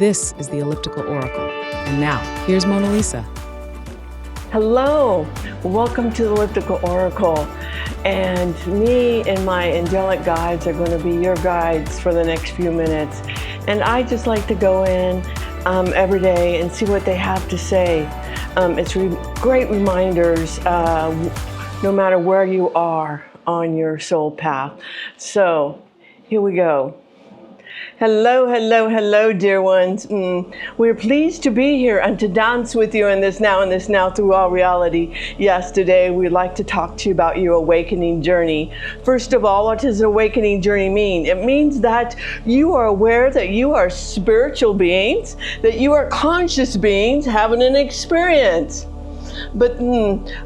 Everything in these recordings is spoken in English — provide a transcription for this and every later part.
This is the Elliptical Oracle. And now, here's MonaLisa. Hello, welcome to the Elliptical Oracle. And me and my angelic guides are going to be your guides for the next few minutes. And I just like to go in every day and see what they have to say. It's great reminders, no matter where you are on your soul path. So here we go. Hello, hello, hello, dear ones. We're pleased to be here and to dance with you in this now through all reality. Yes, today we'd like to talk to you about your awakening journey. First of all, what does awakening journey mean? It means that you are aware that you are spiritual beings, that you are conscious beings having an experience. But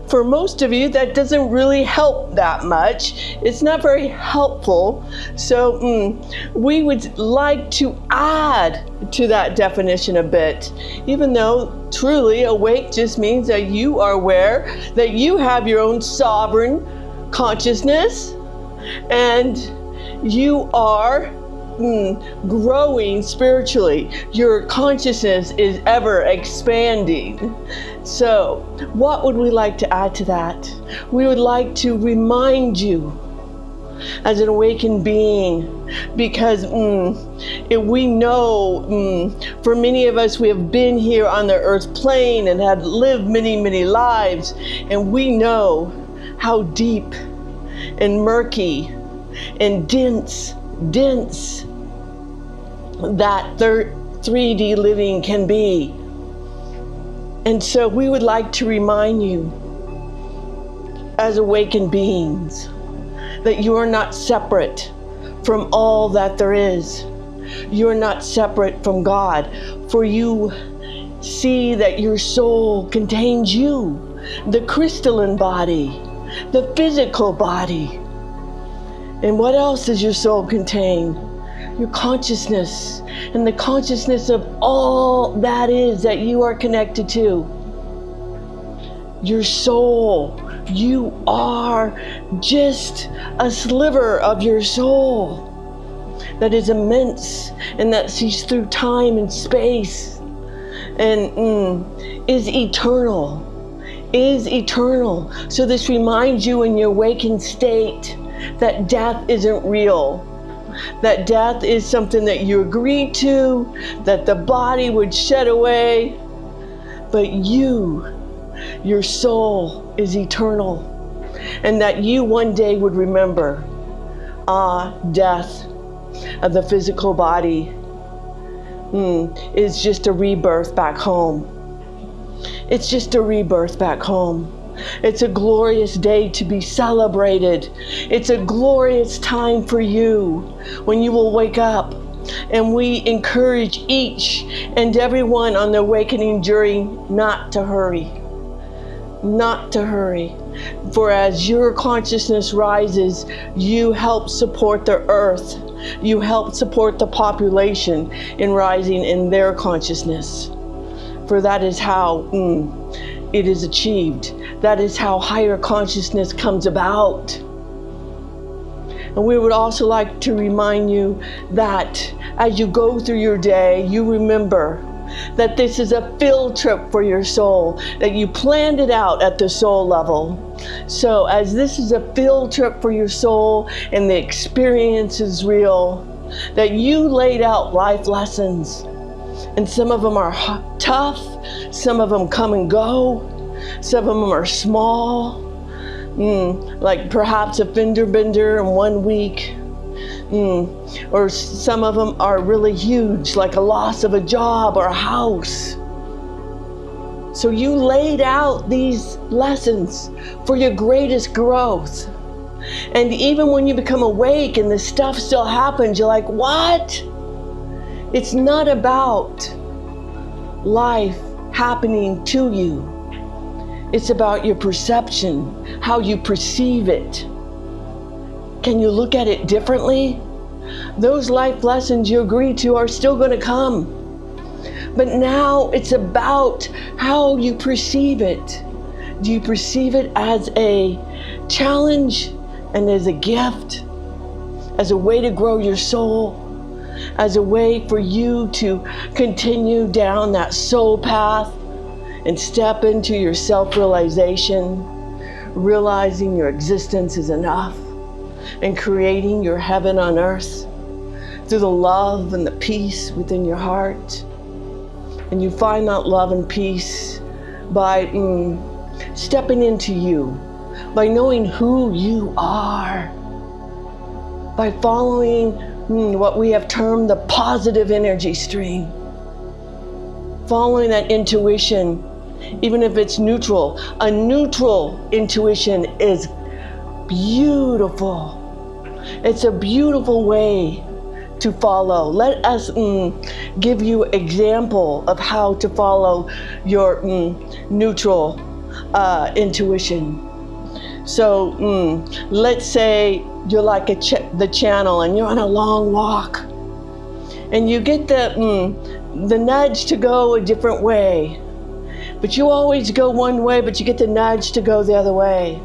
for most of you, that doesn't really help that much. It's not very helpful. So we would like to add to that definition a bit, even though truly awake just means that you are aware that you have your own sovereign consciousness and you are growing spiritually. Your consciousness is ever expanding. So what would we like to add to that? We would like to remind you as an awakened being, because we know for many of us, we have been here on the earth plane and had lived many lives, and we know how deep and murky and dense that 3D living can be. And so we would like to remind you as awakened beings that you are not separate from all that there is. You are not separate from God, for you see that your soul contains you, the crystalline body, the physical body. And what else does your soul contain? Your consciousness, and the consciousness of all that is that you are connected to. Your soul, you are just a sliver of your soul that is immense and that sees through time and space and is eternal. So this reminds you in your awakened state that death isn't real. That death is something that you agreed to, that the body would shed away, but your soul is eternal, and that you one day would remember, death of the physical body is just a rebirth back home. It's just a rebirth back home. It's a glorious day to be celebrated. It's a glorious time for you when you will wake up. And we encourage each and everyone on the awakening journey not to hurry. Not to hurry. For as your consciousness rises, you help support the earth. You help support the population in rising in their consciousness. For that is how it is achieved. That is how higher consciousness comes about. And we would also like to remind you that as you go through your day, you remember that this is a field trip for your soul, that you planned it out at the soul level. So as this is a field trip for your soul and the experience is real, that you laid out life lessons. And some of them are tough, some of them come and go, some of them are small, like perhaps a fender bender in 1 week, or some of them are really huge, like a loss of a job or a house. So you laid out these lessons for your greatest growth. And even when you become awake and this stuff still happens, you're like, what? It's not about life happening to you. It's about your perception, how you perceive it. Can you look at it differently? Those life lessons you agreed to are still going to come. But now it's about how you perceive it. Do you perceive it as a challenge and as a gift, as a way to grow your soul? as a way for you to continue down that soul path and step into your self-realization, realizing your existence is enough, and creating your heaven on earth through the love and the peace within your heart. And you find that love and peace by stepping into you, by knowing who you are, by following what we have termed the positive energy stream, following that intuition, even if it's neutral. A neutral intuition is beautiful. It's a beautiful way to follow. Let us give you an example of how to follow your neutral intuition. So let's say you're like the channel and you're on a long walk and you get the nudge to go a different way, but you always go one way, but you get the nudge to go the other way.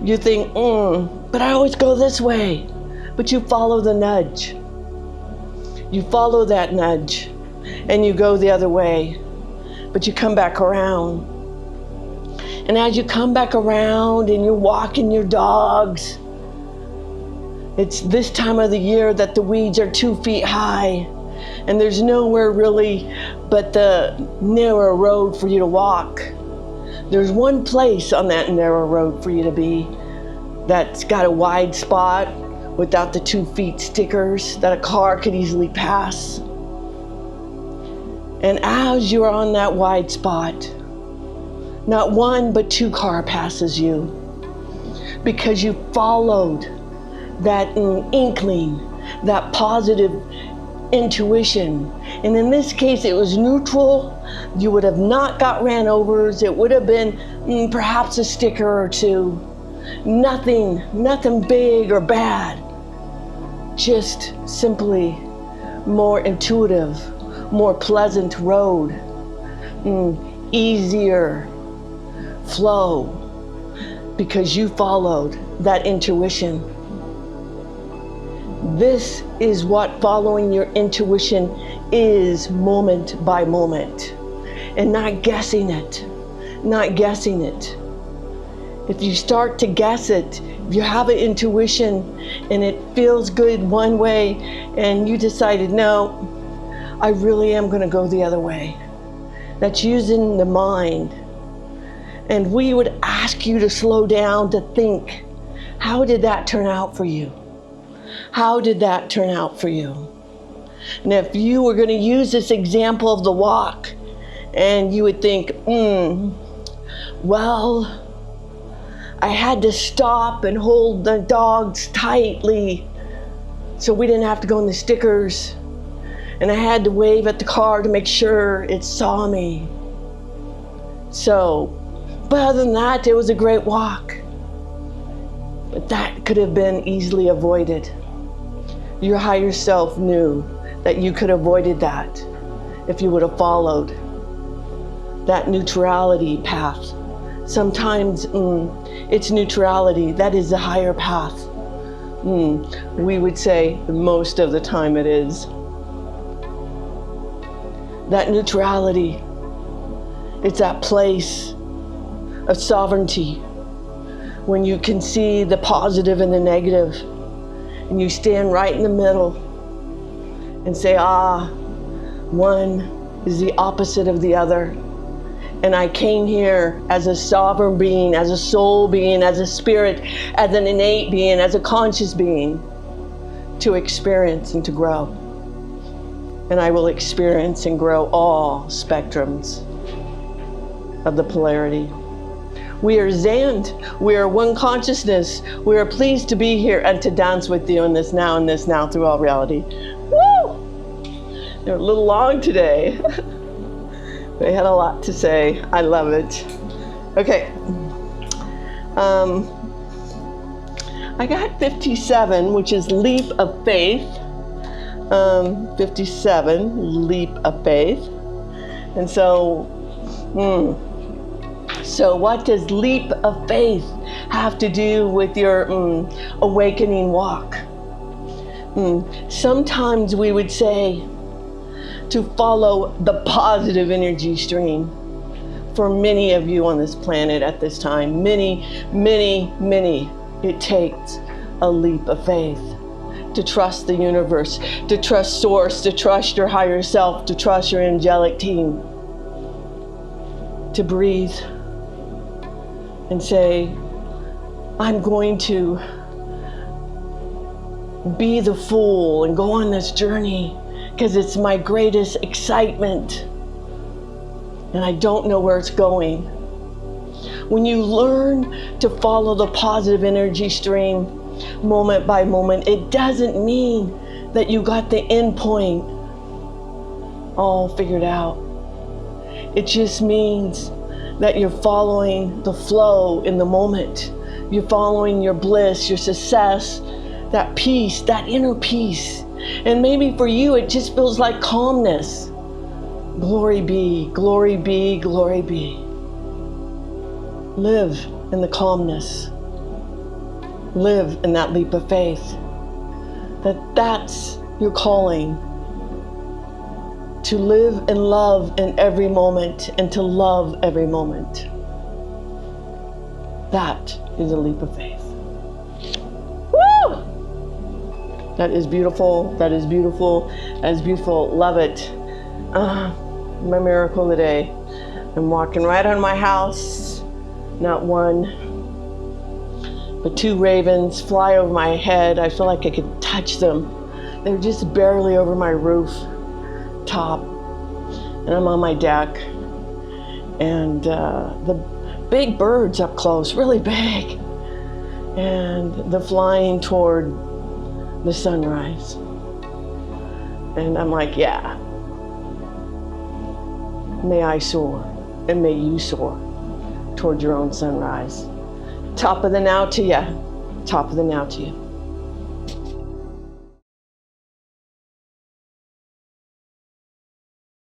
You think, but I always go this way. But you follow the nudge. You follow that nudge and you go the other way, but you come back around. And as you come back around and you're walking your dogs, it's this time of the year that the weeds are 2 feet high and there's nowhere really but the narrow road for you to walk. There's one place on that narrow road for you to be that's got a wide spot without the 2 feet stickers that a car could easily pass. And as you're on that wide spot, not one but 2 car passes you because you followed that inkling, that positive intuition. And in this case, it was neutral. You would have not got ran over. It would have been perhaps a sticker or 2. Nothing big or bad. Just simply more intuitive, more pleasant road, easier flow, because you followed that intuition. This is what following your intuition is, moment by moment, and not guessing it. If you start to guess it, if you have an intuition and it feels good one way and you decided, no, I really am going to go the other way, that's using the mind. And we would ask you to slow down to think, how did that turn out for you? How did that turn out for you? And if you were going to use this example of the walk and you would think, well, I had to stop and hold the dogs tightly so we didn't have to go in the stickers. And I had to wave at the car to make sure it saw me. So, but other than that, it was a great walk. But that could have been easily avoided. Your higher self knew that you could have avoided that if you would have followed that neutrality path. Sometimes it's neutrality, that is the higher path. We would say most of the time it is. That neutrality, it's that place of sovereignty when you can see the positive and the negative and you stand right in the middle and say, one is the opposite of the other. And I came here as a sovereign being, as a soul being, as a spirit, as an innate being, as a conscious being, to experience and to grow. And I will experience and grow all spectrums of the polarity. We are Zand. We are one consciousness. We are pleased to be here and to dance with you in this now through all reality. Woo! They're a little long today. They had a lot to say. I love it. Okay. I got 57, which is leap of faith. 57, leap of faith. And so, so what does leap of faith have to do with your awakening walk? Sometimes we would say to follow the positive energy stream. For many of you on this planet at this time, many, it takes a leap of faith to trust the universe, to trust source, to trust your higher self, to trust your angelic team, to breathe and say, I'm going to be the fool and go on this journey because it's my greatest excitement and I don't know where it's going. When you learn to follow the positive energy stream moment by moment, it doesn't mean that you got the end point all figured out. It just means that you're following the flow in the moment. You're following your bliss, your success, that peace, that inner peace. And maybe for you, it just feels like calmness. Glory be, glory be, glory be. Live in the calmness. Live in that leap of faith. That's your calling. To live and love in every moment and to love every moment. That is a leap of faith. Woo! That is beautiful. That is beautiful. That is beautiful. Love it. My miracle today. I'm walking right on my house. Not one, but two ravens fly over my head. I feel like I could touch them. They're just barely over my roof top. And I'm on my deck. And the big birds up close, really big. And they're flying toward the sunrise. And I'm like, yeah. May I soar, and may you soar toward your own sunrise. Top of the now to you. Top of the now to you.